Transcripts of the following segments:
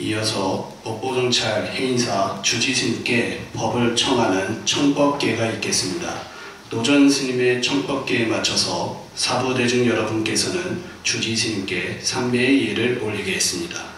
이어서 업보경찰 해인사 주지스님께 법을 청하는 청법계가 있겠습니다. 노전 스님의 청법계에 맞춰서 사부대중 여러분께서는 주지스님께 삼배의 예를 올리겠습니다.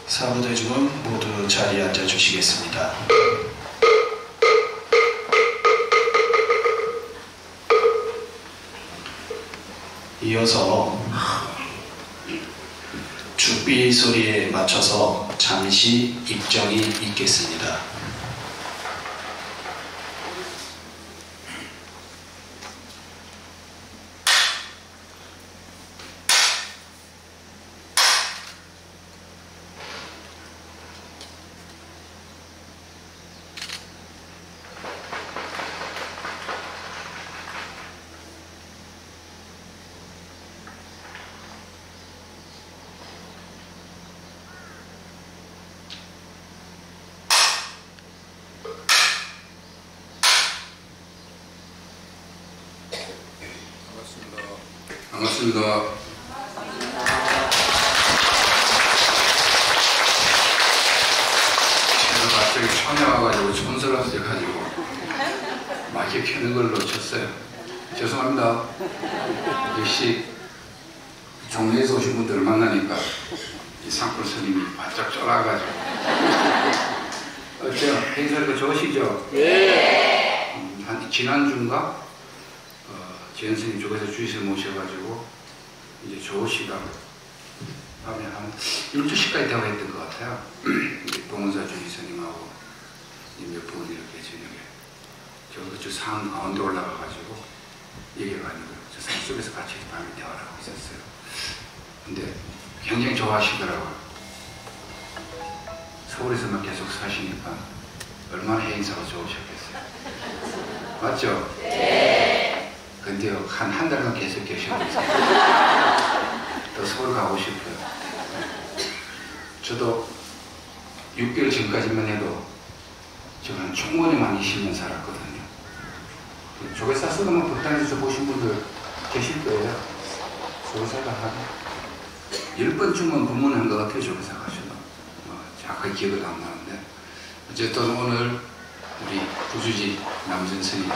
사부대중은 모두 자리에 앉아주시겠습니다. 이어서 죽비 소리에 맞춰서 잠시 입정이 있겠습니다. 반갑습니다. 제가 갑자기 처음에 와가지고 촌스러워져가지고 마이크 켜는 걸 놓쳤어요. 죄송합니다. 역시 종로에서 오신 분들을 만나니까 이 상불 스님이 바짝 쫄아가지고 어때요? 행사가 좋으시죠? 네. 한 지난주인가? 지현 스님 쪽에서 주의를 모셔가지고 이제 좋으시다 밤에 한 12시까지 대화가 했던 것 같아요. 동원사 주의 스님하고 몇 분 이렇게 저녁에 저 산 가운데 올라가가지고 얘기가 아니고 저 산 속에서 같이 밤에 대화를 하고 있었어요. 근데 굉장히 좋아하시더라고요. 서울에서만 계속 사시니까 얼마나 해인사가 좋으셨겠어요. 맞죠? 네. 근데요, 한 달만 계속 계셔도 또 서울 가고 싶어요. 저도 6개월 전까지만 해도 저는 총무원에만 20년 살았거든요. 조계사서도만 북단에서 보신 분들 계실 거예요. 조계사가 한 10번쯤은 방문한 것 같아요. 조계사가 저도 정확하게 기억은 안 나는데 어쨌든 오늘 우리 부주지 남준 스님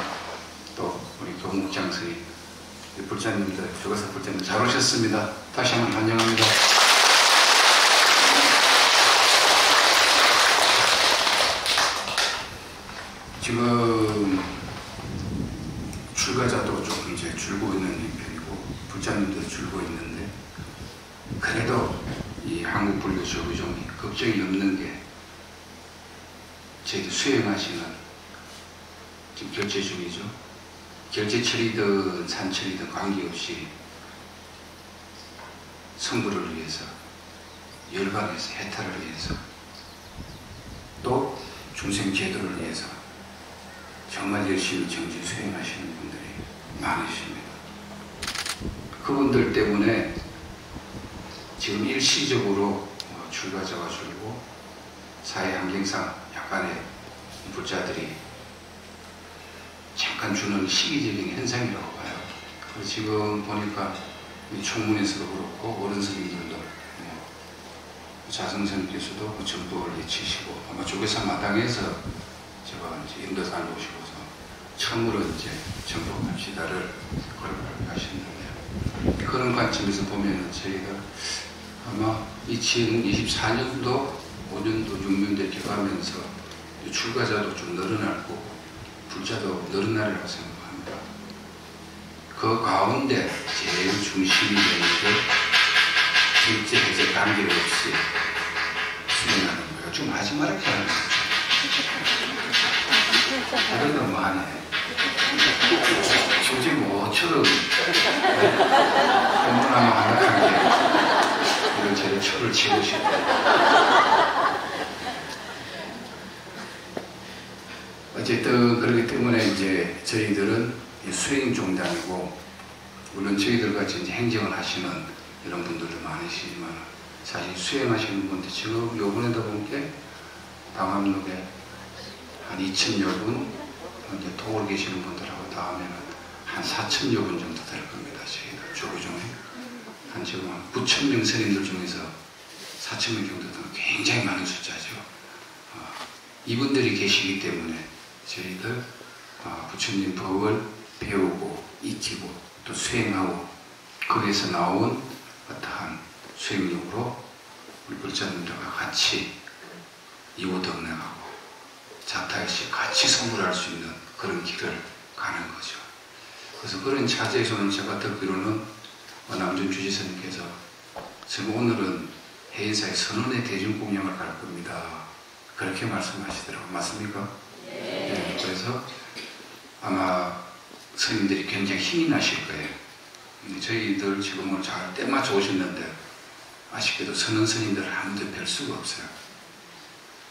또 우리 교목장 스님, 불자님들, 조계사 불자님들 잘 오셨습니다. 다시 한번 환영합니다. 지금 출가자도 조금 이제 줄고 있는 편이고 불자님도 줄고 있는데 그래도 이 한국 불교 조교종이 걱정이 없는 게 저희들 수행하시는 지금 결제 중이죠. 결제철이든 산철이든 관계없이 성불을 위해서, 열반에서 해탈을 위해서, 또 중생 제도를 위해서 정말 열심히 정진 수행하시는 분들이 많으십니다. 그분들 때문에 지금 일시적으로 출가자가 줄고 사회 환경상 약간의 불자들이 잠깐 주는 시기적인 현상이라고 봐요. 그리고 지금 보니까 총문에서도 그렇고 어른 스님들도 자성스님께서도 전법을 외치시고 아마 조계사 마당에서 제가 이제 인도산을 오시고서 처음으로 이제 전법합시다를 그런 발표하셨는데, 그런 관점에서 보면은 저희가 아마 2024년도 5년도 6년도 이렇게 가면서 출가자도 좀 늘어날 거고 불자도 늘어나리라고 생각합니다. 그 가운데 제일 중심이 되는 게 실제에서 관계없이 수행하는 거예요. 좀 하지 말아야 하는 거죠. 그건 너무하네. 솔직히 뭐처럼 너무나마 한약하게 이런 제를 철을 치고 싶어요. 어쨌든 그렇기 때문에 이제 저희들은 수행 종단이고, 물론 저희들 같이 이제 행정을 하시는 이런 분들도 많으시지만 사실 수행하시는 분들 지금 요번에도 보니까 방암록에 한 2,000여 분 이제 도울 계시는 분들하고 다음에는 한 4,000여 분 정도 될 겁니다. 저희들 조교중에 한 지금 한 9,000명 스님들 중에서 4,000명 정도 되면 굉장히 많은 숫자죠. 이분들이 계시기 때문에 저희들 부처님 법을 배우고 익히고 또 수행하고 거기에서 나온 어떠한 수행력으로 우리 불자님들과 같이 이고덕능하고 자타의식 같이 성불할 수 있는 그런 길을 가는 거죠. 그래서 그런 차제에서는 제가 듣기로는 남준 주지스님께서 지금 오늘은 해인사의 선언의 대중공양을 갈 겁니다. 그렇게 말씀하시더라고요. 맞습니까? 네. 그래서 아마 스님들이 굉장히 힘이 나실 거예요. 저희들 지금 오늘 잘 때맞춰 오셨는데 아쉽게도 선언 스님들을 아무도 뵐 수가 없어요.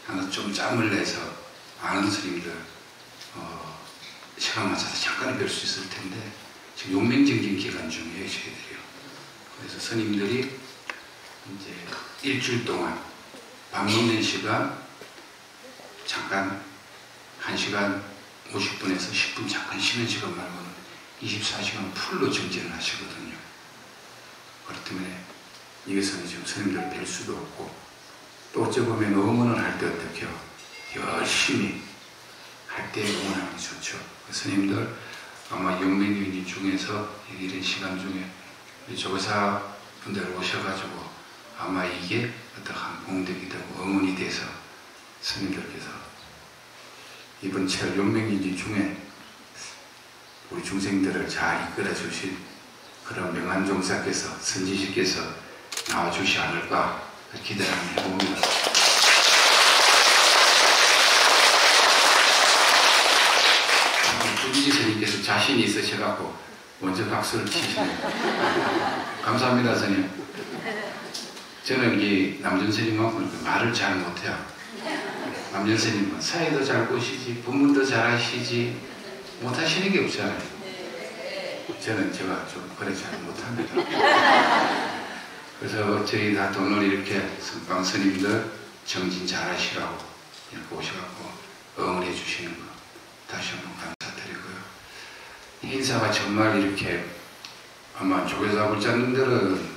하나 좀 짬을 내서 아는 스님들 시간 맞춰서 잠깐 뵐 수 있을 텐데 지금 용맹정진 기간 중이에요, 저희들이요. 그래서 스님들이 이제 일주일 동안 밥 먹는 시간 잠깐 1시간 50분에서 10분 잠깐 쉬는 시간 말고는 24시간 풀로 정진을 하시거든요. 그렇기 때문에 여기서는 지금 스님들 뵐 수도 없고, 또 어째 보면 응원을 할 때 어떻게요? 열심히 할 때 응원하면 좋죠. 스님들 아마 영맹윤이 중에서 이런 시간 중에 우리 조사 분들 오셔가지고 아마 이게 어떠한 공덕이 되고 응원이 돼서 스님들께서 이번 철 용맹인지 중에 우리 중생들을 잘 이끌어 주신 그런 명한 종사께서 선지식께서 나와 주시 않을까 기대를 해봅니다. 주지 스님께서 자신이 있으셔갖고 먼저 박수를 치시네요. 감사합니다, 스님. 저는 이 남준 스님만큼 말을 잘 못해요. 남준 스님은 사회도 잘 보시지, 법문도 잘 하시지, 못하시는 게 없잖아요. 저는 제가 좀 그래 잘 못합니다. 그래서 저희 다 오늘 이렇게 선방 스님들 정진 잘 하시라고 이렇게 오셔갖고 응원해 주시는 거 다시 한번 감사드리고요. 행사가 정말 이렇게 아마 조계사 불자님들은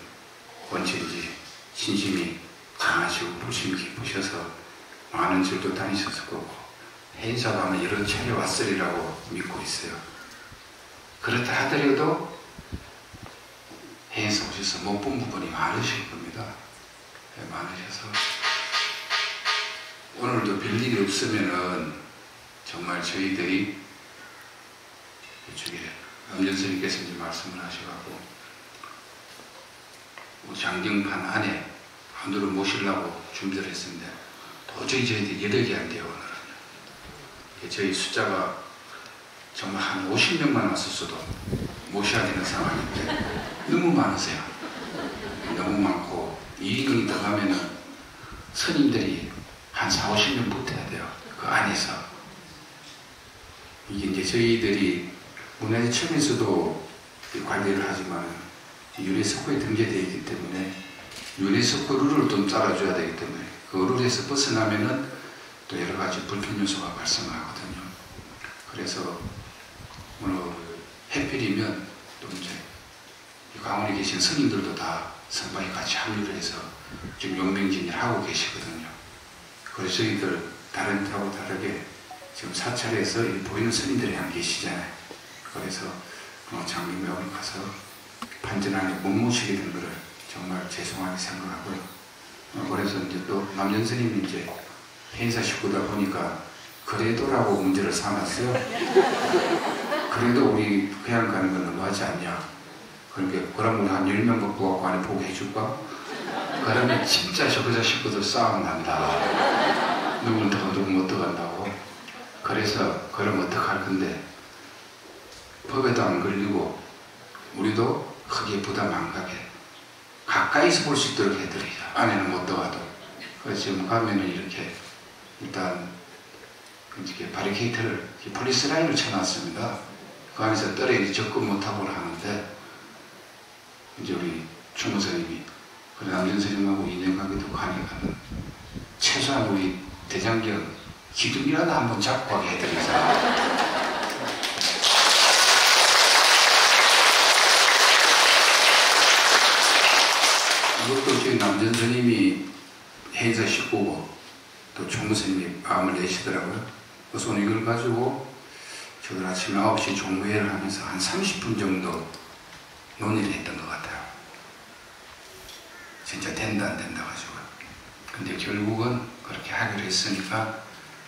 원체인지 신심이 강하시고 불심이 깊으셔서 많은 길도 다니셨을 거고 행사가 아마 이런 차례 왔으리라고 믿고 있어요. 그렇다 하더라도 행사 오셔서 못 본 부분이 많으실 겁니다. 네, 많으셔서 오늘도 별 일이 없으면은 정말 저희들이 이쪽에 남전스님께서 이제 말씀을 하셔가지고 장경판 안에 안으로 모시려고 준비를 했습니다. 도저히 저희들이 여력이 안 돼요. 오늘은 저희 숫자가 정말 한 50명만 왔었어도 모셔야 되는 상황인데 너무 많으세요. 너무 많고 2인이 더 가면은 스님들이 한 4, 50명 붙어야 돼요. 그 안에서. 이게 이제 저희들이 문화재청에서도 관리를 하지만 유네스코에 등재되어 있기 때문에 유네스코 룰을 좀 따라줘야 되기 때문에 그 룰에서 벗어나면은 또 여러 가지 불편 요소가 발생하거든요. 그래서 오늘 해필이면 또 이제 강원에 계신 스님들도 다 선방에 같이 합류를 해서 지금 용맹진을 하고 계시거든요. 그래서 저희들 다른 데하고 다르게 지금 사찰에서 보이는 스님들이 안 계시잖아요. 그래서 장림묘를 가서 반전안에 못 모시게 된 거를 정말 죄송하게 생각하고요. 그래서 이제 또 남전 스님이 이제 행사 식구다 보니까 그래도라고 문제를 삼았어요. 그래도 우리 그냥 가는 건 너무하지 않냐. 그러니까 그럼 우리 한 10명 갖고 갖고 안에 보고 해줄까? 그러면 진짜 저기서 식구들 싸움 난다. 누군 더 누구 못 들어간다고. 그래서 그럼 어떡할 건데 법에도 안 걸리고 우리도 크게 부담 안 가게 가까이서 볼 수 있도록 해드리자. 안에는 못 들어가도. 그래서 지금 가면은 이렇게 일단 이렇게 바리케이트를 폴리스 라인을 쳐놨습니다. 그 안에서 떨어지 접근 못하고 하는데 이제 우리 충무선님이 그래 남전 스님하고 인연관계도 가니까는 최소한 우리 대장경 기둥이라도 한번 잡고 하게 해드리자. 이것도 저희 남전 스님이 행사 식구고 또 총무스님이 마음을 내시더라고요. 그래서 오늘 이걸 가지고 저들 아침 9시 종무회를 하면서 한 30분 정도 논의를 했던 것 같아요. 진짜 된다 안 된다 가지고. 근데 결국은 그렇게 하기로 했으니까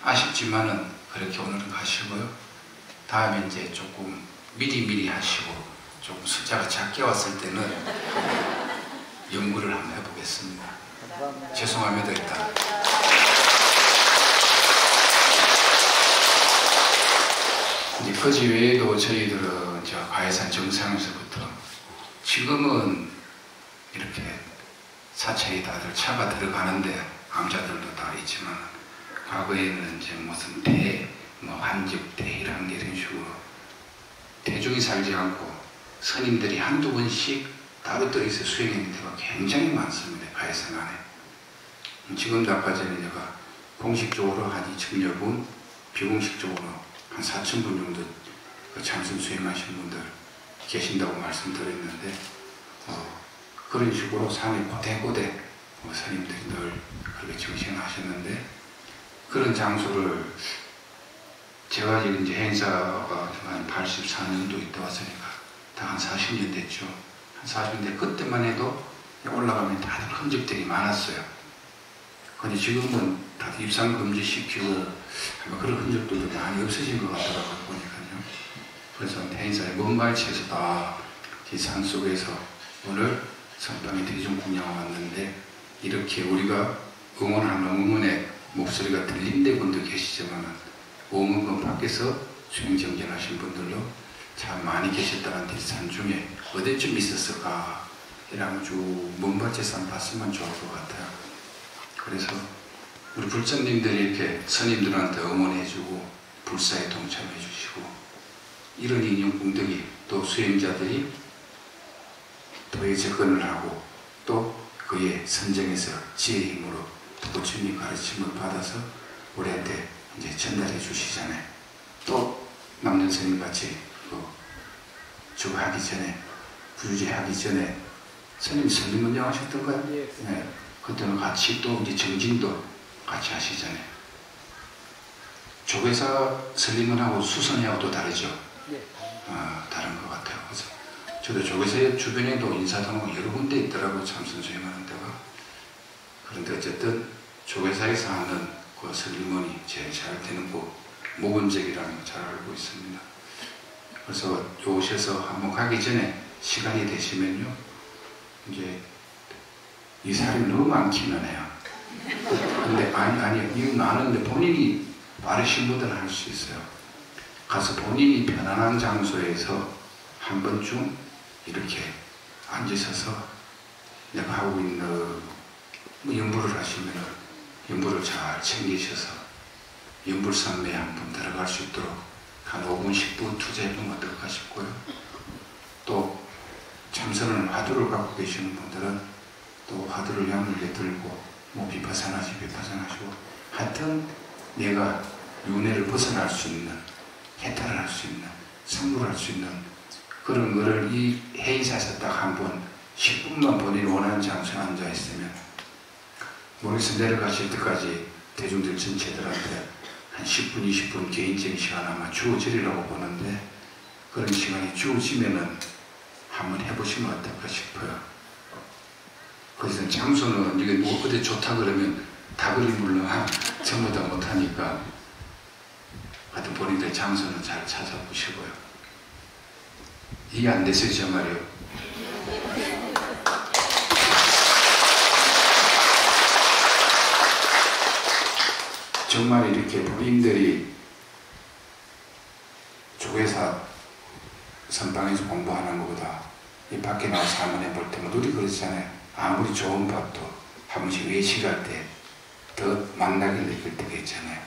아쉽지만은 그렇게 오늘은 가시고요. 다음에 이제 조금 미리 하시고 조금 숫자가 작게 왔을 때는 연구를 한번 해보겠습니다. 죄송합니다 일단. 이제 거지 외에도 저희들은 저 가해산 정상에서부터 지금은 이렇게 사찰이 다들 차가 들어가는데 암자들도 다 있지만 과거에는 이제 무슨 대, 한적대 이런 식으로 대중이 살지 않고 스님들이 한두 번씩 따로 떠있어 수행하는 데가 굉장히 많습니다. 가해산 안에. 지금도 아까 전에 제가 공식적으로 한 2,000여 분, 비공식적으로 한 4,000분 정도 그 참선 수행하신 분들 계신다고 말씀드렸는데 그런 식으로 산에 고대고대 스님들이 늘 그렇게 정신하셨는데 그런 장소를 제가 지금 이제 행사가 한 84년도 있다 왔으니까 다 한 40년 됐죠. 한 40년 그때만 해도 올라가면 다들 흔적들이 많았어요. 근데 지금은 다들 입상 금지 시키고 아마 그런 흔적들도 많이 없어진 것 같더라고요 보니까요. 그래서 행사에 먼 발치에서 다 이 산속에서 오늘 선방에 대중공양 왔는데 이렇게 우리가 응원하는 응원의 목소리가 들린데 분도 계시지만 응원권 밖에서 수행정진하신 분들도 참 많이 계셨다는 산 중에 어디쯤 있었을까 이런 쭉 먼 발치에서 한번 봤으면 좋을 것 같아요. 그래서 우리 불전님들이 이렇게 스님들한테 응원해주고 불사에 동참해주시고 이런 인연공덕이 또 수행자들이 도에 접근을 하고 또 그의 선정에서 지혜의 힘으로 부처님 가르침을 받아서 우리한테 이제 전달해 주시잖아요. 또 남는 스님 같이 주거하기 전에 부주제하기 전에 스님 설립문장 하셨던가요? 네. 그때는 같이 또 이제 정진도 같이 하시잖아요. 조계사 설립문하고 수선회하고도 다르죠? 다른 것 같아요. 그래서 저도 조계사 주변에도 인사동하고 여러 군데 있더라고요. 참선 수행하는 데가. 그런데 어쨌든 조계사에서 하는 그 설립문이 제일 잘 되는 곳, 모건적이라는 걸 잘 알고 있습니다. 그래서 오셔서 한번 가기 전에 시간이 되시면요. 이제 이 사람이 너무 많기는 해요. 근데 아니요. 이건 아는데 본인이 빠르신 분들은 할 수 있어요. 가서 본인이 편안한 장소에서 한 번쯤 이렇게 앉으셔서 내가 하고 있는 연불을 하시면 연불을 잘 챙기셔서 연불산매에 한번 들어갈 수 있도록 한 5분, 10분 투자해보면 어떨까 싶고요. 또 참선을 화두를 갖고 계시는 분들은 또 화두를 양물에 들고 비파사나시고 하여튼 내가 윤회를 벗어날 수 있는 해탈을 할 수 있는 성불할 수 있는 그런 거를 이 행사에서 딱 한 번 10분만 본인이 원하는 장소에 앉아 있으면 모레서 내려가실 때까지 대중들 전체들한테 한 10분, 20분 개인적인 시간 아마 주어지리라고 보는데 그런 시간이 주어지면은 한번 해보시면 어떨까 싶어요. 그래서 장소는 이게 뭐 어디 좋다 그러면 다 그리 물론 전부 다 못하니까 하여튼 본인들 장소는 잘 찾아보시고요. 이해 안 됐어요, 저 말이요. 정말 이렇게 본인들이 조회사 선방에서 공부하는 것보다 이 밖에 나와서 한번 해볼 때면 우리 그러잖아요. 아무리 좋은 밥도 한 번씩 외식할 때 더 맛나게 느낄 때가 있잖아요.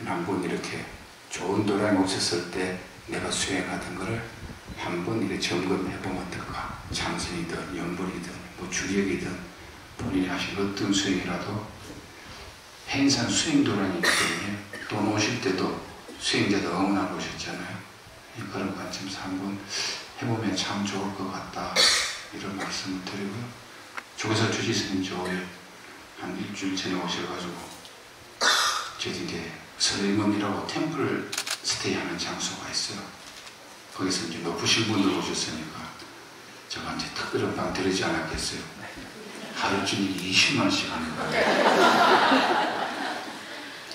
한번 이렇게 좋은 도량이 오셨을 때 내가 수행하던 거를 한번 이렇게 점검해보면 어떨까. 장선이든 연불이든 뭐 주력이든 본인이 하신 어떤 수행이라도 행산 수행 도량이기 때문에 또 오실 때도 수행자도 응원하고 오셨잖아요. 그런 관점에서 한번 해보면 참 좋을 것 같다 이런 말씀을 드리고요. 조계사 주지스님 저에 한 일주일 전에 오셔가지고 저희 이제 설림원이라고 템플 스테이 하는 장소가 있어요. 거기서 이제 높으신 분들 오셨으니까 제가 이제 특별한 방 드리지 않았겠어요. 하루 종일 20만 원씩 하는 거예요.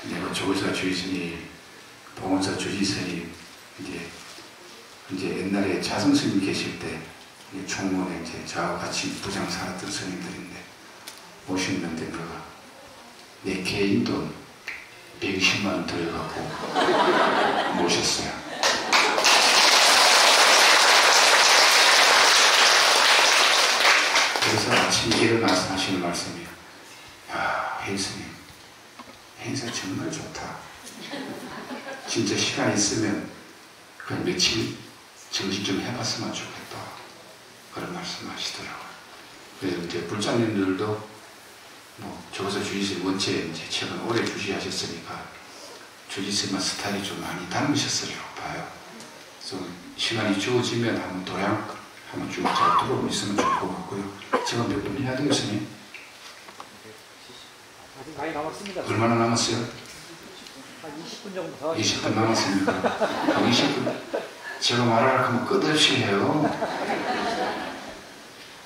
내가 조계사 주지스님, 봉원사 주지스님 이제 옛날에 자성 스님 계실 때 총무에 이제 저하고 같이 부장 살았던 스님들인데 오셨는데 내가 내 개인 돈 120만 원 들여갖고 모셨어요. 그래서 아침에 일어나서 하시는 말씀이 야, 혜인스님 행사 정말 좋다. 진짜 시간 있으면 그냥 며칠 정신 좀 해봤으면 좋겠다. 그런 말씀 하시더라고요. 그래서 이제 불자님들도 뭐 조계사 주지스님 원체 이제 최근 오래 주지하셨으니까 주지스님과 스타일이 좀 많이 닮으셨으려고 봐요. 그래서 시간이 주어지면 한번 도량 한번 쭉 잘 들어오고 있으면 좋을 것 같고요. 지금 몇 분 해야 되겠으니? 아직 많이 남았습니다. 얼마나 남았어요? 한 20분 정도 더. 20분 남았습니까? 20분. 제가 말하려고 하면 끝없이 해요.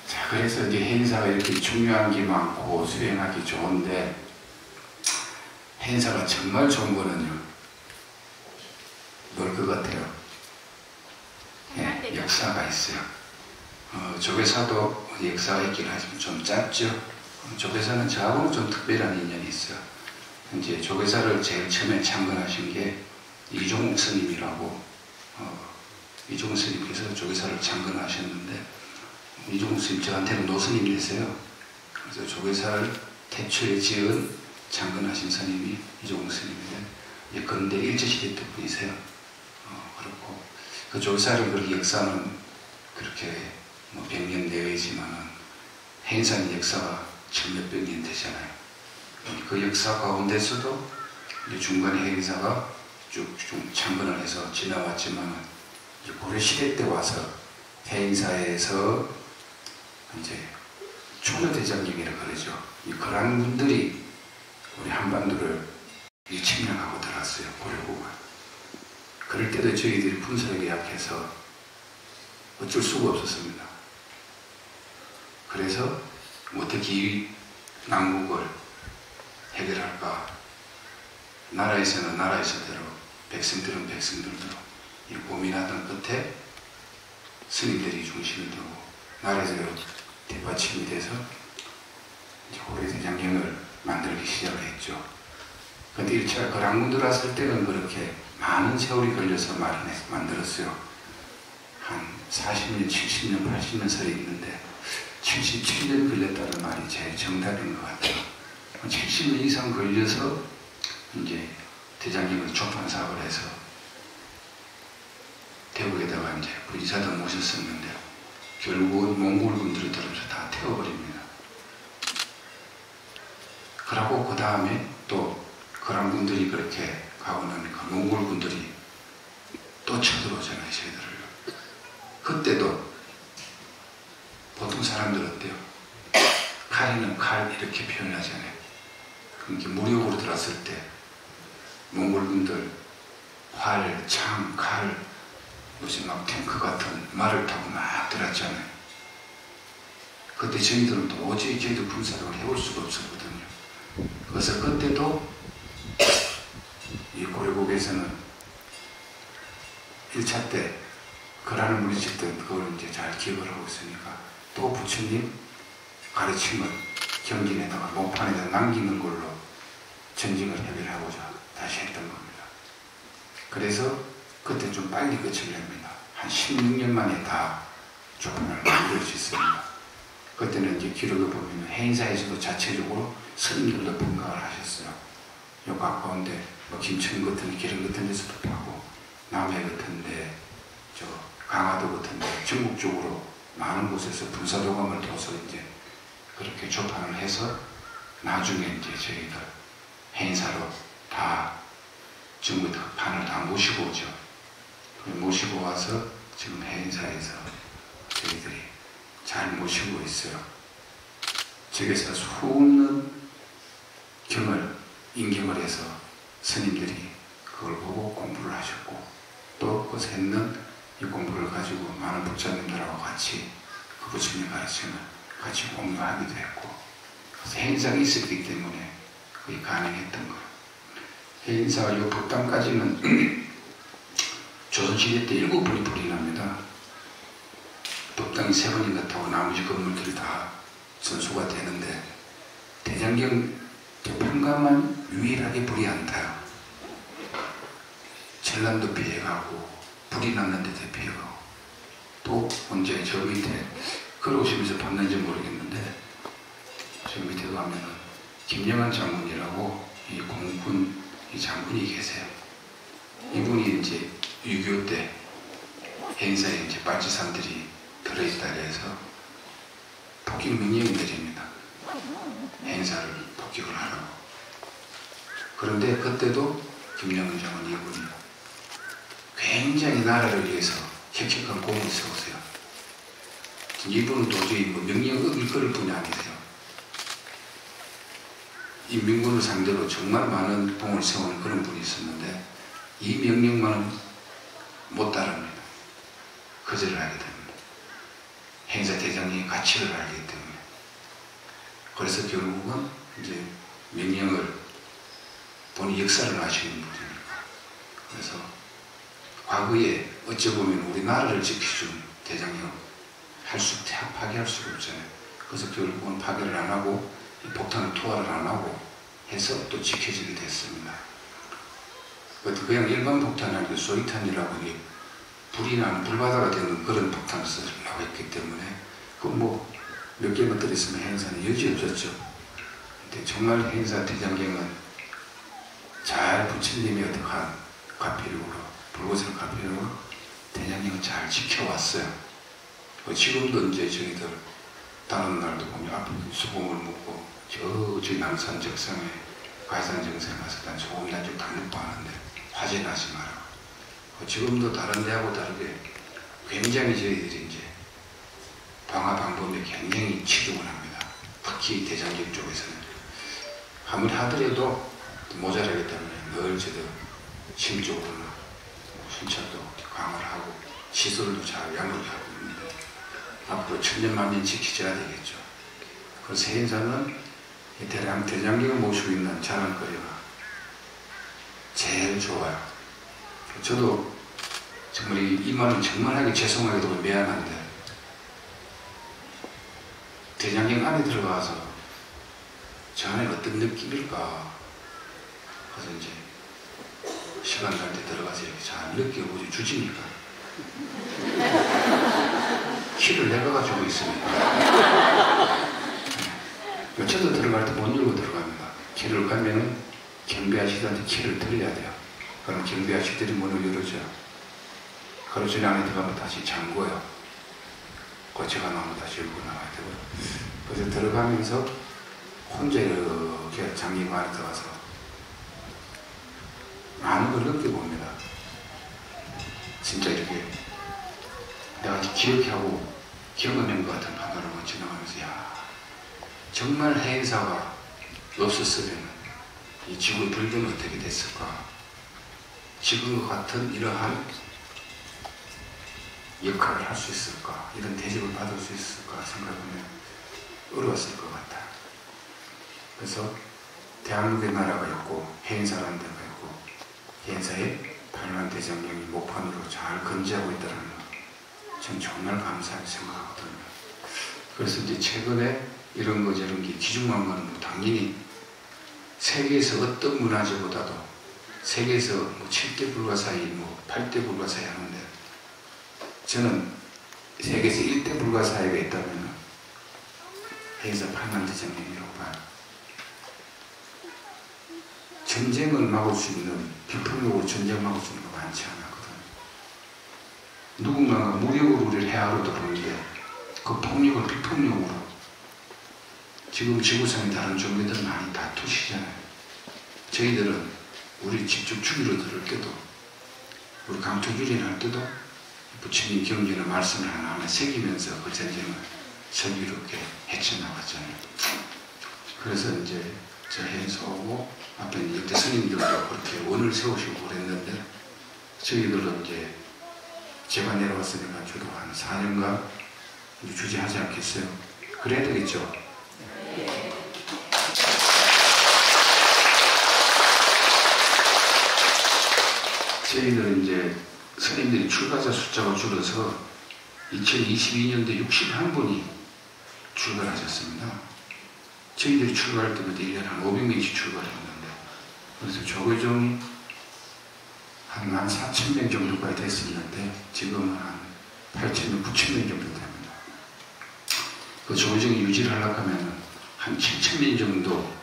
자, 그래서 이제 행사가 이렇게 중요한 게 많고 수행하기 좋은데 행사가 정말 좋은 거는요. 뭘 것 같아요? 예, 역사가 있어요. 조계사도 역사가 있긴 하지만 좀 짧죠. 조계사는 저하고는 좀 특별한 인연이 있어요. 이제 조계사를 제일 처음에 창건하신 게 이종욱 스님이라고 이종욱 스님께서 조계사를 창건하셨는데 이종욱 스님 저한테는 노스님 되세요. 그래서 조계사를 태초에 지은 창건하신 스님이 이종욱 스님인데 근대 일제시대 때 분이세요. 그렇고 그 조계사를 그렇게 역사는 그렇게 뭐 100년 내외지만은 행사는 역사가 1000몇백 년 되잖아요. 그 역사 가운데서도 이제 중간에 행사가 쭉 창건을 해서 지나왔지만은 이제 고려시대 때 와서 행사에서 이제 초려대장경이라고 그러죠. 이 그런 분들이 우리 한반도를 침략하고 들어왔어요. 고려고가. 그럴 때도 저희들이 분석에 약해서 어쩔 수가 없었습니다. 그래서 어떻게 이 난국을 해결할까? 나라에서는 나라에서대로, 백성들은 백성들대로 고민하던 끝에 스님들이 중심이 되고 나라에서 뒷받침이 돼서 고려대장경을 만들기 시작을 했죠. 그런데 1차 거란군 들어왔을 때는 그렇게 많은 세월이 걸려서 만들었어요. 한 40년, 70년, 80년 설이 있는데 77년 걸렸다는 말이 제일 정답인 것 같아요. 70년 이상 걸려서 이제 대장경을 초판 사업을 해서 대구에다가 이제 부지사도 모셨었는데 결국은 몽골군들이 들어서 다 태워버립니다. 그러고 그 다음에 또 그런 분들이 그렇게 가고 나니까 몽골군들이 또 쳐들어오잖아요, 저희들을. 그때도 보통 사람들 어때요? 칼이는 칼 이렇게 표현하잖아요. 그렇게 무력으로 들어왔을 때 몽골군들 활, 창, 칼, 요새 막 탱크 같은 말을 타고 막 들어왔잖아요. 그때 저희들은 도저히 저희도 군사력을 해볼 수가 없었거든요. 그래서 그때도 이 고려국에서는 1차 때 거란을 물리쳤던 그걸 이제 잘 기억을 하고 있으니까 또 부처님 가르침을 경진에다가 목판에다 남기는 걸로 전쟁을 해결하고자 다시 했던 겁니다. 그래서 그때 좀 빨리 끝을 냅니다. 한 16년 만에 다 조금을 만들 수 있습니다. 그때는 이제 기록을 보면 해인사에서도 자체적으로 스님들도 분강을 하셨어요. 요 가까운데 뭐 김천 같은 기름 같은 데서도 하고 남해 같은데 저 강화도 같은데 전국적으로 많은 곳에서 분사도감을 둬서 이제 그렇게 조판을 해서 나중에 이제 저희들 해인사로 다 전부 다 판을 다 모시고 오죠. 모시고 와서 지금 해인사에서 저희들이 잘 모시고 있어요. 저기서 수없는 경을 인경을 해서 스님들이 그걸 보고 공부를 하셨고 또 그것에 있는 이 공부를 가지고 많은 부처님들하고 같이 그 부처님 가르침을 같이 공유하기도 했고 그래서 해인사가 있었기 때문에 그게 가능했던 거예요. 해인사와 이 법당까지는 조선시대 때 7번이 불이 납니다. 법당이 3번인가 타고 나머지 건물들이 다 전수가 되는데 대장경 평가만 유일하게 불이 안 타요. 전남도 피해가고 불이 났는데도 피해가고 또 언제 저 밑에 걸어오시면서 봤는지 모르겠는데 저 밑에 가면은 김영한 장군이라고 이 공군 이 장군이 계세요. 이분이 이제 6.25 때 해인사에 이제 빨치산들이 들어있다 해서 폭격 명령이 내립니다. 해인사를 폭격을 하라고. 그런데 그때도 김영한 장군 이분이 굉장히 나라를 위해서 혁혁한 공을 세우세요. 이분은 도저히 뭐 명령 어길 거를 뿐이 아니세요. 인민군을 상대로 정말 많은 공을 세우는 그런 분이 있었는데 이 명령만은 못 따릅니다. 거절을 하게 됩니다. 행사 대장의 가치를 알기 때문에. 그래서 결국은 이제 명령을 본인 역사를 아시는 분이니까. 그래서 과거에 어쩌보면 우리나라를 지켜준 대장령 파괴할 수가 없잖아요. 그래서 결국은 파괴를 안 하고 폭탄을 투하를 안 하고 해서 또 지켜지게 됐습니다. 그냥 일반 폭탄이 아니고 소위탄이라고 불이 나는 불바다가 되는 그런 폭탄을 쓰려고 했기 때문에 그 뭐 몇 개만 들었으면 해인사는 여지없었죠. 근데 정말 해인사 대장경은 잘 부처님의 어떡한 가피력으로 불고생 가피력으로 대장경을 잘 지켜왔어요. 지금도 이제 저희들 다른 날도 보면 앞에 수공을 묻고 저기 남산 적성에 가해산 정상에 가서 난 소금 단죽 다 먹고 하는데 화재 나지 마라. 지금도 다른 데하고 다르게 굉장히 저희들이 이제 방화 방법에 굉장히 치중을 합니다. 특히 대장경 쪽에서는 아무리 하더라도 모자라기 때문에 늘 저도 심적으로는 순찰도 강화를 하고 시설도 잘 양보를 하고 있는데 앞으로 천년만년 지키셔야 되겠죠. 그래서 해인사는 대장경을 모시고 있는 자랑거리가 제일 좋아요. 저도 정말 이 말은 정말 하기 죄송하게도 미안한데 대장경 안에 들어가서 저 안에 어떤 느낌일까. 그래서 이제 시간 날 때 들어가서 이렇게 잘 느껴보지 주지니까 키를 내가 가지고 있으니까 저도 들어갈 때 못 열고 들어갑니다. 키를 가면은 경비아저씨한테 키를 드려야 돼요. 그럼 경비아저씨들이 문을 열어줘요. 그러고 전에 안에 들어가면 다시 잠궈요. 거쳐가 나오면 다시 열고 나와야 되고요. 그래서 들어가면서 혼자 이렇게 장기가 안에 들어가서 많은 걸 느껴봅니다. 진짜 이렇게 내가 기억하고 경험한 것 같은 바다로 지나가면서 야 정말 해인사가 없었으면 이 지구의 불변은 어떻게 됐을까? 지금과 같은 이러한 역할을 할 수 있을까? 이런 대접을 받을 수 있을까 생각하면 어려웠을 것 같아. 그래서 대한민국의 나라가 있고 해인사라는 데가 있고 해인사의 8만 대장령이 목판으로 잘 건재하고 있다는 거, 전 정말 감사하게 생각하거든요. 그래서 이제 최근에 이런 거 저런 게 기중만만은 뭐 당연히 세계에서 어떤 문화재보다도 세계에서 뭐 7대 불가사의, 뭐 8대 불가사의 하는데 저는 세계에서 1대 불가사의가 있다면 해인사 8만 대장령이라고 봐요. 전쟁을 막을 수 있는, 비폭력으로 전쟁을 막을 수 있는 거 많지 않았거든요. 누군가가 무력으로 우리를 해하려도 보는데 그 폭력을 비폭력으로, 지금 지구상의 다른 종교들 많이 다투시잖아요. 저희들은 우리 직접 죽이려 들을 때도, 우리 강토주리를 할 때도 부처님 경전의 말씀을 하나하나 새기면서 그 전쟁을 슬기롭게 헤쳐나갔잖아요. 그래서 이제 저 해인사하고 앞에 역대 스님들도 그렇게 원을 세우시고 그랬는데 저희들은 이제 제가 내려왔으니까 주로 한 4년간 주지하지 않겠어요? 그래야 되겠죠? 저희들은 이제 스님들이 출가자 숫자가 줄어서 2022년도에 61분이 출가하셨습니다. 저희들이 출가할 때부터 1년에 한 500명씩 출가를 했는데, 그래서 조계종이 한 14,000명 정도까지 됐었는데 지금은 한 8,000명, 9,000명 정도 됩니다. 그 조계종이 유지를 하려고 하면 한 7,000명 정도,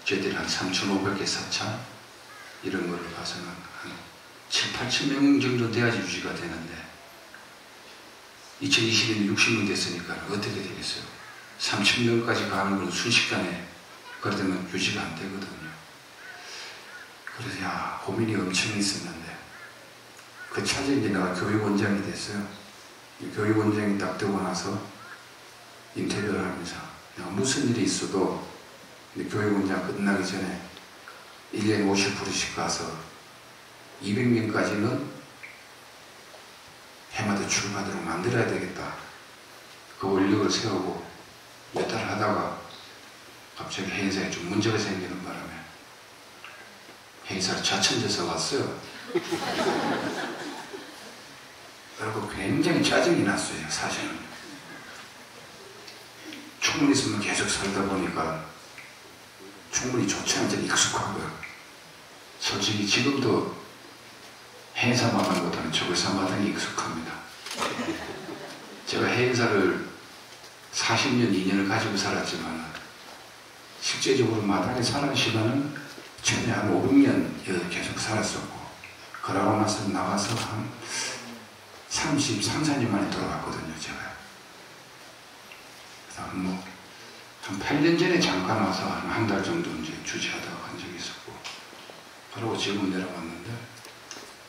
저희들이 한 3,500개 사찰 이런 거를 봐서는 한 7,000~8,000명 정도 돼야지 유지가 되는데 2020년에 60명 됐으니까 어떻게 되겠어요? 3,000명까지 가는 건 순식간에 그러면 유지가 안 되거든요. 그래서 야, 고민이 엄청 있었는데 그 차제 이제 내가 교육원장이 됐어요. 교육원장이 딱 되고 나서 인터뷰를 하면서 무슨 일이 있어도 교육원장 끝나기 전에 1년에 50%씩 가서 200명까지는 해마다 출마하도록 만들어야 되겠다. 그 원력을 세우고 몇 달 하다가 갑자기 해인사에 좀 문제가 생기는 바람에 해인사를 좌천돼서 왔어요. 그리고 굉장히 짜증이 났어요. 사실은 충분히 있으면 계속 살다 보니까 충분히 좋지 않게 익숙하고요. 솔직히 지금도 해인사마당보다는 조계사마당이 익숙합니다. 제가 해인사를 40년, 2년을 가지고 살았지만 실제적으로 마당에 사는 시간은 전에 한 500년 계속 살았었고, 그러고 나서 나가서 한 33, 4년 만에 돌아왔거든요, 제가. 그래서 한 8년 전에 잠깐 와서 한 달 정도 이제 주지하다가 간 적이 있었고, 그러고 지금 내려왔는데,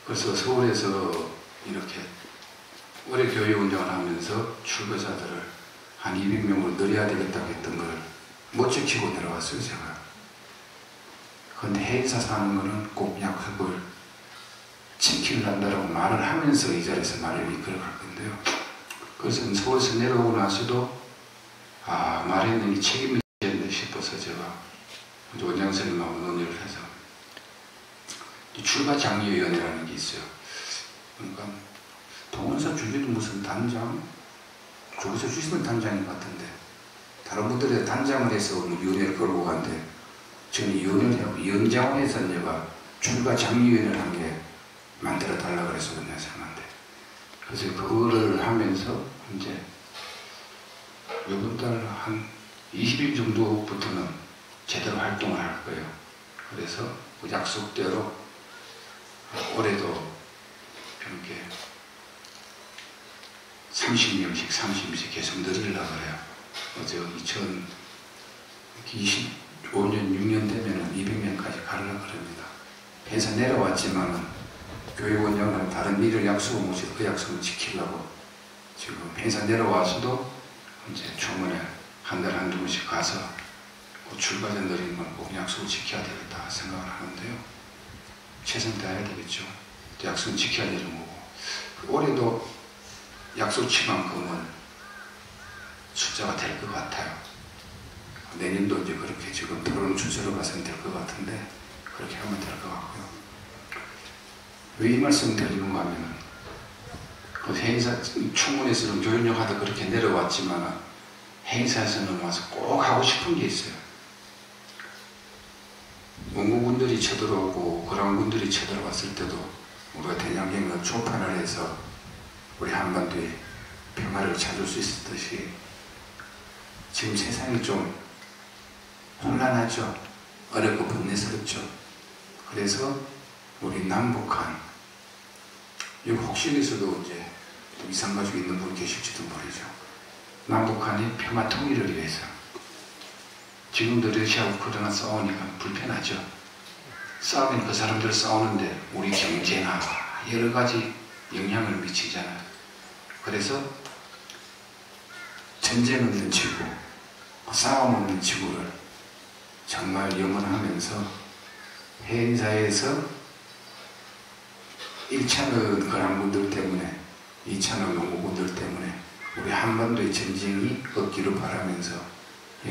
그래서 서울에서 이렇게 올해 교육운동을 하면서 출가자들을 한 200명으로 늘려야 되겠다고 했던 걸 못 지키고 내려왔어요, 제가. 그런데 해인사 사는 거는 꼭 약속을 지키려고 말을 하면서 이 자리에서 말을 이끌어갈 건데요. 그래서 서울에서 내려오고 나서도 말했는 게 책임이 있겠네 싶어서 제가 원장 선생님하고 논의를 해서 출가 장려위원회라는 게 있어요. 그러니까 동원사 주지도 무슨 단장, 조계사 주시는 단장인 것 같은데 다른 분들이 단장을 해서 뭐 위원회를 걸고 가는데 저는 위원회를 하고 위원장원에서 내가 출가 장려위원회를 한 게 만들어 달라고 그래서 원장님한테. 그래서 그거를 하면서 이제 이번 달 한 20일 정도부터는 제대로 활동을 할 거예요. 그래서 그 약속대로 올해도 이렇게 30명씩 계속 늘리려고 해요. 어제 2025년, 6년 되면 200명까지 가려고 합니다. 해서 내려왔지만은 교육원장은 다른 일을 약속을 못해서 그 약속을 지키려고 지금 회사 내려와서도 이제 주문에 한 달에 한두 번씩 가서 그 출가자 내린 걸 꼭 약속을 지켜야 되겠다 생각을 하는데요. 최선 다해야 되겠죠. 약속은 지켜야 되는 거고. 올해도 약속치만큼은 숫자가 될 것 같아요. 내년도 이제 그렇게 지금 토론 주제로 봐서는 될 것 같은데 그렇게 하면 될 것 같고요. 왜 이 말씀 드리는가 하면은 그 해인사 충문에서는 교육력 하다 그렇게 내려왔지만 해인사에서는 와서 꼭 하고 싶은 게 있어요. 원고군들이 쳐들어오고 그랑군들이 쳐들어왔을 때도 우리가 대장경을 초판을 해서 우리 한반도에 평화를 찾을 수 있었듯이 지금 세상이 좀 혼란하죠. 어렵고 분내스럽죠. 그래서 우리 남북한 여기 혹시에서도 이제 이상가족 있는 분 계실지도 모르죠. 남북한이 평화 통일을 위해서 지금도 러시아 우크라이나 싸우니까 불편하죠. 싸우면 그 사람들 싸우는데 우리 경제나 여러 가지 영향을 미치잖아요. 그래서 전쟁 없는 지구, 싸움 없는 지구를 정말 영원하면서 해인사에서 1차는 거란군들 때문에 2차는 농구군들 때문에 우리 한반도의 전쟁이 없기를 바라면서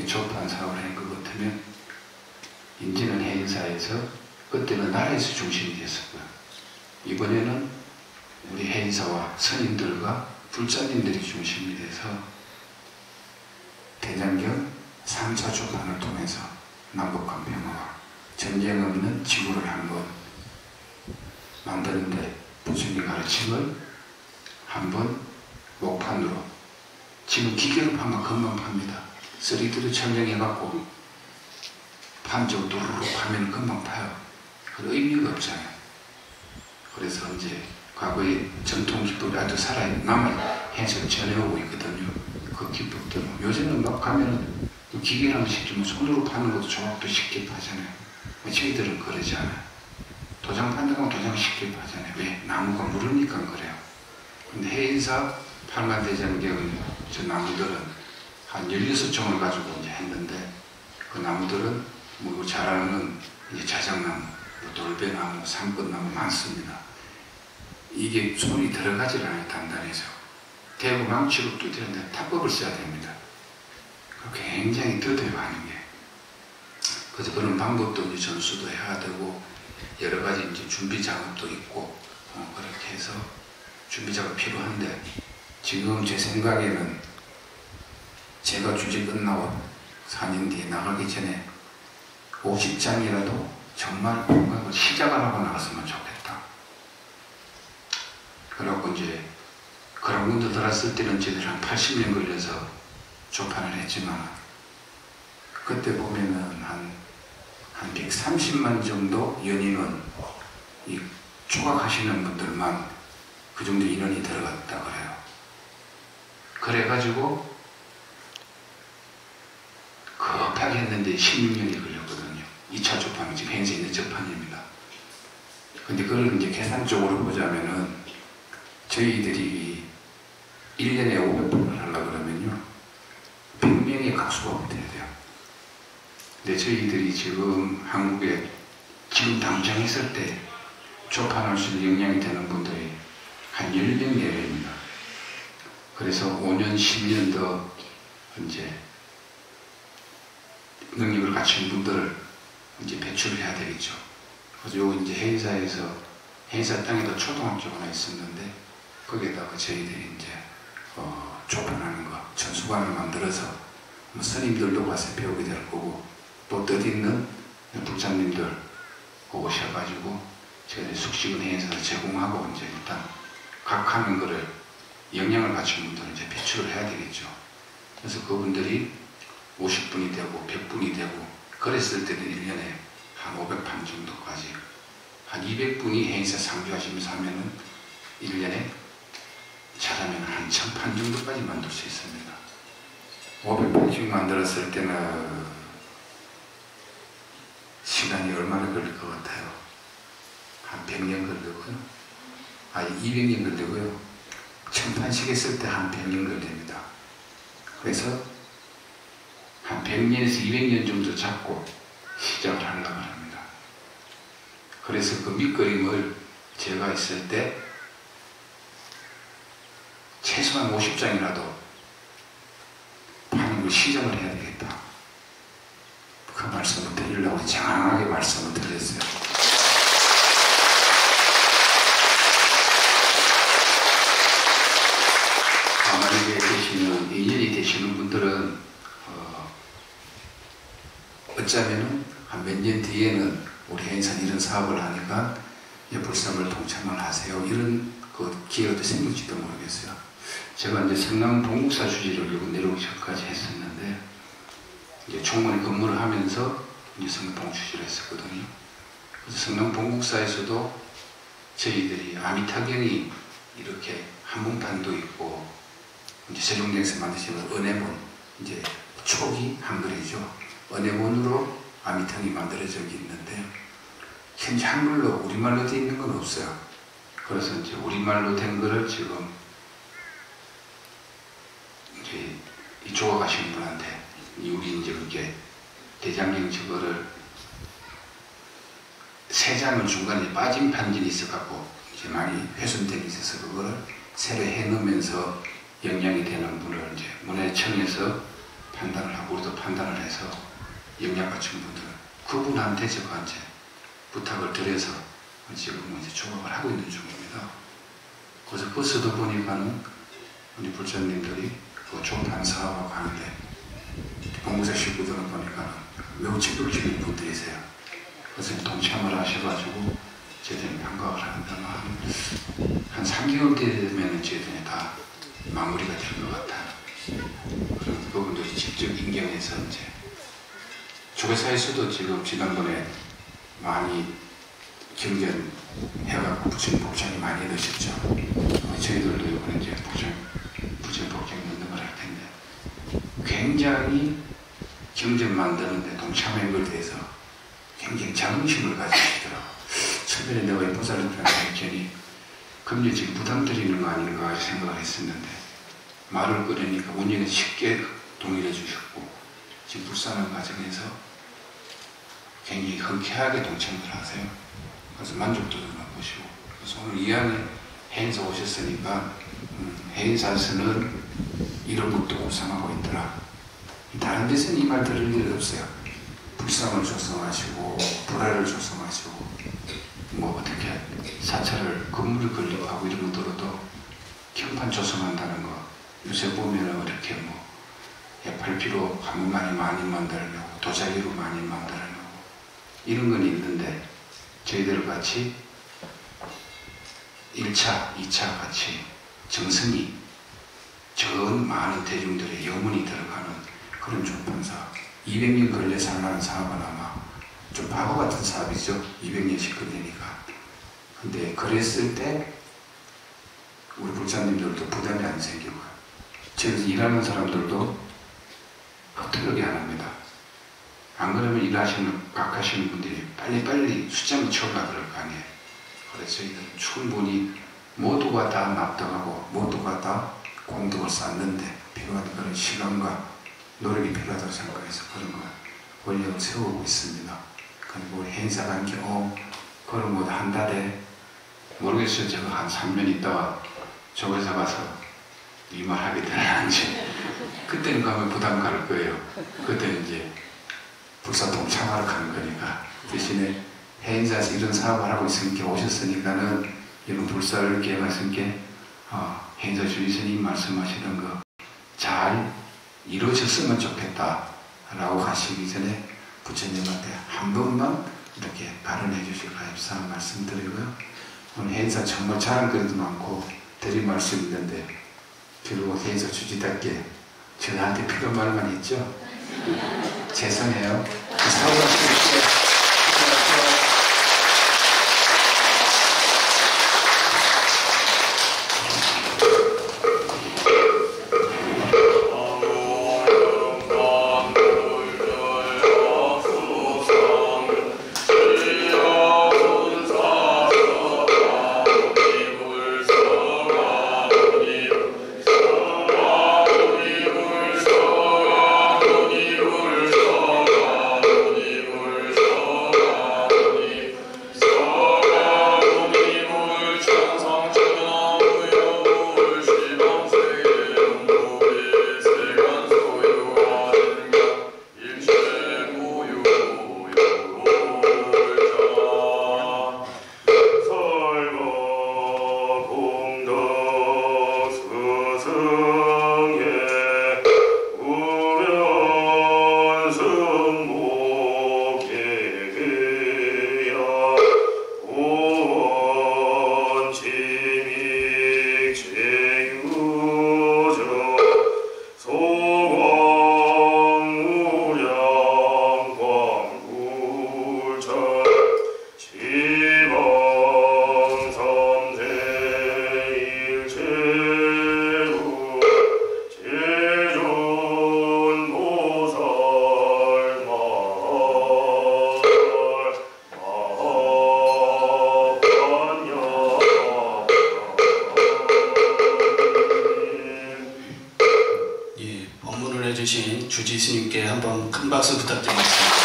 조판 사업을 한 것 같으면 이제는 해인사에서 그때는 나라에서 중심이 됐었고요. 이번에는 우리 해인사와 선임들과 불자님들이 중심이 돼서 대장경 3차 조판을 통해서 남북한 평화와 전쟁 없는 지구를 한번 만드는데 부처님 가르침을 한번 목판으로 지금 기계로 파면 금방 팝니다. 3D로 촬영해갖고 판적으로 도로로 파면 금방 파요. 그 의미가 없잖아요. 그래서 이제 과거의 전통 기법이 아주 살아남아 해석 전해오고 있거든요. 그 기법대로. 요새는 막 가면은 기계랑 시키면 손으로 파는 것도 조각도 쉽게 파잖아요. 저희들은 그러지 않아요. 도장 판다고 도장 쉽게 파잖아요. 왜? 나무가 무르니까 그래요. 근데 해인사 팔만대장경 저 나무들은 한 16종을 가지고 이제 했는데 그 나무들은 뭐 잘 아는 이제 자작나무, 돌배나무, 삼꽃나무 많습니다. 이게 손이 들어가질 않아요. 단단해서. 대구 망치로 뚫리는데 탑법을 써야 됩니다. 굉장히 더뎌요 하는 게. 그래서 그런 방법도 이제 전수도 해야 되고 여러 가지 이제 준비 작업도 있고 그렇게 해서 준비 작업 필요한데 지금 제 생각에는 제가 주제 끝나고 4년 뒤에 나가기 전에 50장이라도 정말 뭔가 시작을 하고 나갔으면 좋겠다. 그래갖고 이제 그런 분들 들었을 때는 저희들이 한 80년 걸려서 조판을 했지만 그때 보면은 한 130만 정도 연인은 이 조각하시는 분들만 그 정도 인원이 들어갔다 그래요. 그래가지고 급하게 했는데 16년이 걸렸거든요. 2차 조판이 지금 현재 있는 접판입니다. 근데 그걸 이제 계산적으로 보자면은 저희들이 1년에 500번을 하려고 그러면요 100명의 가수가 돼야 돼요. 근데 저희들이 지금 한국에 지금 당장 있을 때 조판할 수 있는 역량이 되는 분들이 한 10명 내외입니다. 그래서 5년, 10년 더 이제 능력을 갖춘 분들을 이제 배출을 해야 되겠죠. 그래서 요 이제 해인사 땅에도 초등학교가 하나 있었는데 거기에다가 저희들이 이제 조판하는 거, 전수관을 만들어서 뭐 스님들도 가서 배우게 될 거고 또 뜻있는 불자님들 오셔가지고 저희들이 숙식은 해인사에서 제공하고 이제 일단 각 하는 거를 역량을 갖춘 분들은 이제 배출을 해야 되겠죠. 그래서 그분들이 50분이 되고 100분이 되고 그랬을 때는 1년에 한 500판 정도까지 한 200분이 해인사 상주하시면서 하면은 1년에 잘하면 한 1000판 정도까지 만들 수 있습니다. 500판씩 만들었을 때는 시간이 얼마나 걸릴 것 같아요? 한 100년 걸리고요. 200년 걸리고요. 1000판씩 했을 때 한 100년 걸립니다. 그래서 한 100년에서 200년 정도 잡고 시작을 하려고 합니다. 그래서 그 밑그림을 제가 있을 때 최소한 50장이라도 파는 걸 시작을 해야 되겠다. 그 말씀을 드리려고 장하게 말씀을 드렸어요. 만약에 계시는, 인연이 되시는 분들은 어쩌면은 한 몇 년 뒤에는 우리 해인산 이런 사업을 하니까 불sam을 동참을 하세요. 이런 그 기회도 생길지도 모르겠어요. 제가 이제 성남 동국사 주지를 내려오기 전까지 했었는데, 이제 총무에 근무를 하면서 이제 성남 동주지를 했었거든요. 그래서 성남 동국사에서도 저희들이 아미타경이 이렇게 한문판도 있고, 이제 세종대에서 만드시는 은혜문, 이제 초기 한글이죠. 은혜문으로 아미탕이 만들어져 있는데, 현재 한글로 우리말로 되어 있는 건 없어요. 그래서 이제 우리말로 된 거를 지금 이제 이 조각하시는 분한테, 우리 이제 이렇게 대장경 저거를 세 장을 중간에 빠진 판진이 있어갖고 이제 많이 훼손된 게 있어서 그거를 새로 해놓으면서 영향이 되는 분을 이제 문화청에서 판단을 하고, 우리도 판단을 해서 영향 갖춘 분들, 그분한테 제가 이제 부탁을 드려서 지금 이제 조각을 하고 있는 중입니다. 그래서 버스도 보니까는 우리 불자님들이 그 조판 사업하고 하는데, 봉사 식구들은 보니까는 매우 적극적인 분들이세요. 그래서 동참을 하셔가지고 저희들이 반가워를 하는데, 한 3개월 되면 저희들이 다 마무리가 될 것 같아요. 그런 부분들이 직접 인정해서 이제 조계사에서도 지금 지난번에 많이 경전해갖고 부처님 복장이 많이 넣으셨죠. 저희들도 이번에 이제 부처님 복장 넣는 걸 할 텐데, 굉장히 경전 만드는데 동참한 것에 대해서 굉장히 자긍심을 가지시더라고요. 처음에 내가 이 보살님한테 괜히 금리 지금 부담 드리는 거 아닌가 생각을 했었는데, 말을 꺼내니까 원인은 쉽게 동의해 주셨고, 지금 불쌍한 과정에서 굉장히 흔쾌하게 동참을 하세요. 그래서 만족도도 맛보시고, 그래서 오늘 이왕에 해인사 오셨으니까 해인사에서는 이런 것도 구상하고 있더라. 다른 데서는 이 말 들을 일 없어요. 불상을 조성하시고 불화를 조성하시고 뭐 어떻게 사찰을 건물을 걸리고 하고 이런 거 들어도 경판 조성한다는 거, 요새 보면은 이렇게 뭐 F8P로 한문만이 많이 만들려고 도자기로 많이 만들려고 이런 건 있는데, 저희들 같이 1차, 2차 같이 정성이 전 많은 대중들의 영혼이 들어가는 그런 조판 사업, 200년 걸려서 하는 사업은 아마 좀 바보 같은 사업이죠. 200년씩 걸리니까. 근데 그랬을 때 우리 불자님들도 부담이 안 생기고, 저기서 일하는 사람들도 허투루게 안 합니다. 안 그러면 일하시는 각하시는 분들이 빨리빨리 수장을 채우려고 그럴 거 아니에요. 그래서 저희들은 충분히 모두가 다 납득하고 모두가 다 공덕을 쌓는데 필요한 그런 시간과 노력이 필요하다고 생각해서 그런 걸 원력을 세우고 있습니다. 그리고 우리 행사관계 그런 뭐 한 달에 모르겠어요. 제가 한 3년 있다가 저기서 가서 이 말 하게 되는지 그때는 가면 부담 갈 거예요. 그때는 이제 불사 동참하러 가는 거니까. 대신에 해인사에서 이런 사업을 하고 있으니까 오셨으니까는 이런 불사를 계획하신 게 해인사 주의스님 말씀하시는 거 잘 이루어졌으면 좋겠다 라고 하시기 전에 부처님한테 한 번만 이렇게 발언해 주실 가입사 말씀드리고요. 오늘 해인사 정말 자랑거리도 많고 드릴 말씀이 있는데 결국 해인사 주지답게 저한테 필요한 말만 했죠. 죄송해요. 사고하십시오. 물 주신 주지스님께 한번 큰 박수 부탁드리겠습니다.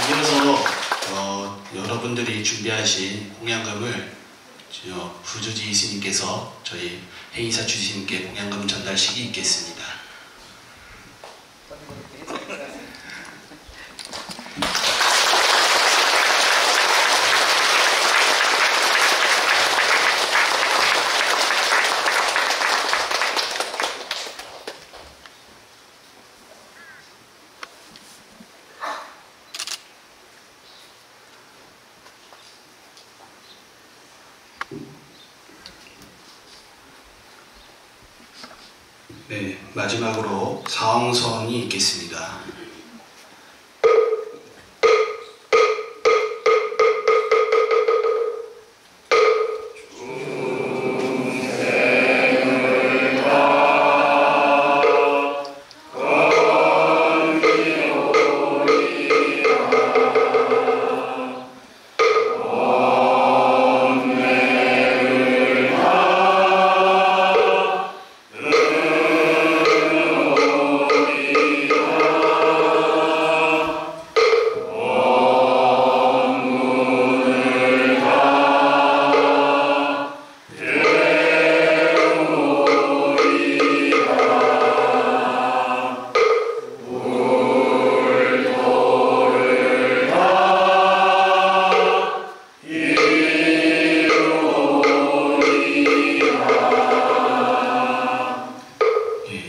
이어서 여러분들이 준비하신 공양금을 부주지 스님께서 저희 행인사 주지스님께 공양금 전달식이 있겠습니다. 네, 마지막으로 사홍선이 있겠습니다.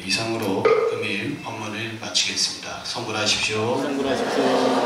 이상으로 금일 법문을 마치겠습니다. 성불하십시오. 성불하십시오.